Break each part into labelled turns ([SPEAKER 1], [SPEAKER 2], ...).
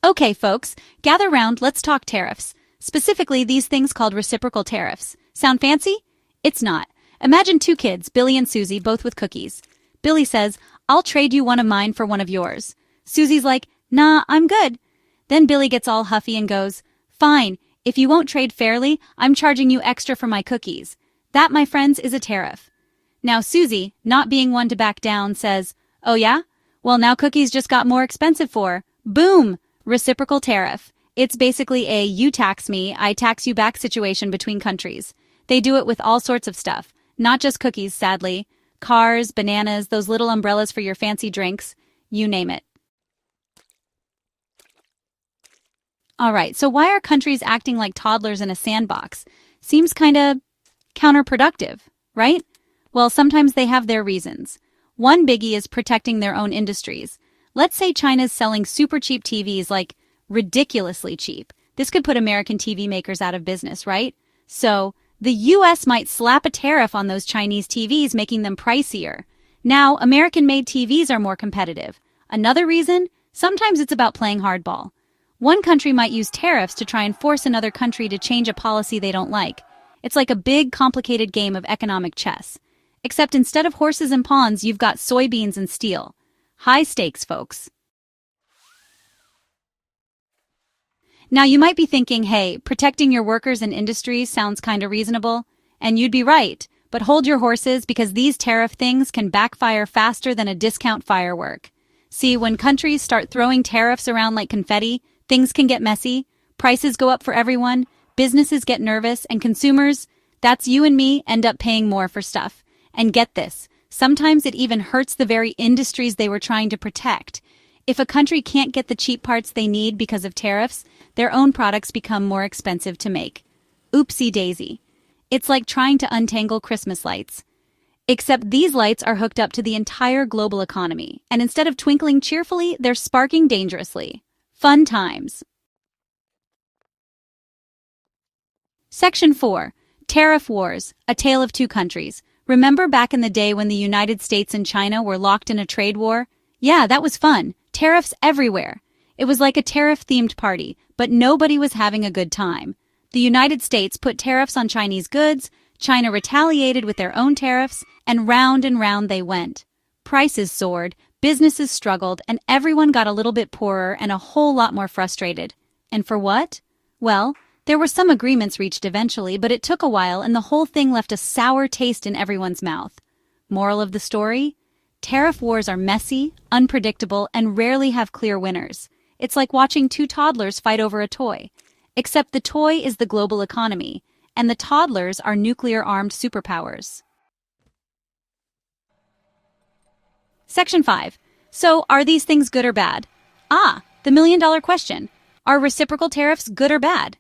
[SPEAKER 1] Okay, folks, gather round, let's talk tariffs. Specifically, these things called reciprocal tariffs. Sound fancy? It's not. Imagine two kids, Billy and Susie, both with cookies. Billy says, "I'll trade you one of mine for one of yours." Susie's like, "Nah, I'm good." Then Billy gets all huffy and goes, "Fine, if you won't trade fairly, I'm charging you extra for my cookies." That, my friends, is a tariff. Now Susie, not being one to back down, says, "Oh yeah? Well, now cookies just got more expensive for." Boom! Reciprocal tariff. It's basically a you tax me, I tax you back situation between countries. They do it with all sorts of stuff, not just cookies, sadly. Cars, bananas, those little umbrellas for your fancy drinks, you name it. Alright, so why are countries acting like toddlers in a sandbox? Seems kinda counterproductive, right? Well, sometimes they have their reasons. One biggie is protecting their own industries. Let's say China's selling super cheap TVs, like ridiculously cheap. This could put American TV makers out of business, right? So, the US might slap a tariff on those Chinese TVs, making them pricier. Now, American-made TVs are more competitive. Another reason? Sometimes it's about playing hardball. One country might use tariffs to try and force another country to change a policy they don't like. It's like a big, complicated game of economic chess. Except instead of horses and pawns, you've got soybeans and steel. High stakes, folks. Now you might be thinking, hey, protecting your workers and industries sounds kinda reasonable. And you'd be right, but hold your horses because these tariff things can backfire faster than a discount firework. See, when countries start throwing tariffs around like confetti, things can get messy, prices go up for everyone, businesses get nervous, and consumers, that's you and me, end up paying more for stuff. And get this, sometimes it even hurts the very industries they were trying to protect. If a country can't get the cheap parts they need because of tariffs, their own products become more expensive to make. Oopsie daisy. It's like trying to untangle Christmas lights. Except these lights are hooked up to the entire global economy, and instead of twinkling cheerfully, they're sparking dangerously. Fun times. Section 4. Tariff Wars, a tale of two countries. Remember back in the day when the United States and China were locked in a trade war? Yeah, that was fun. Tariffs everywhere. It was like a tariff-themed party, but nobody was having a good time. The United States put tariffs on Chinese goods, China retaliated with their own tariffs, and round they went. Prices soared, businesses struggled, and everyone got a little bit poorer and a whole lot more frustrated. And for what? Well, there were some agreements reached eventually, but it took a while and the whole thing left a sour taste in everyone's mouth. Moral of the story? Tariff wars are messy, unpredictable, and rarely have clear winners. It's like watching two toddlers fight over a toy. Except the toy is the global economy, and the toddlers are nuclear-armed superpowers. Section 5. So, are these things good or bad? Ah, the million-dollar question. Are reciprocal tariffs good or bad?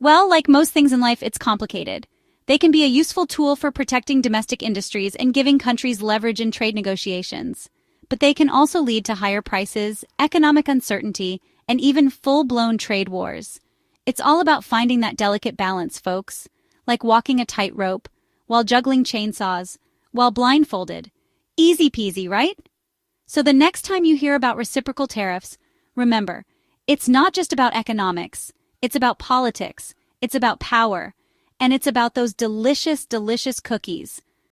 [SPEAKER 1] Well, like most things in life, it's complicated. They can be a useful tool for protecting domestic industries and giving countries leverage in trade negotiations. But they can also lead to higher prices, economic uncertainty, and even full-blown trade wars. It's all about finding that delicate balance, folks. Like walking a tightrope, while juggling chainsaws, while blindfolded. Easy peasy, right? So the next time you hear about reciprocal tariffs, remember, it's not just about economics. It's about politics, it's about power, and it's about those delicious, delicious cookies.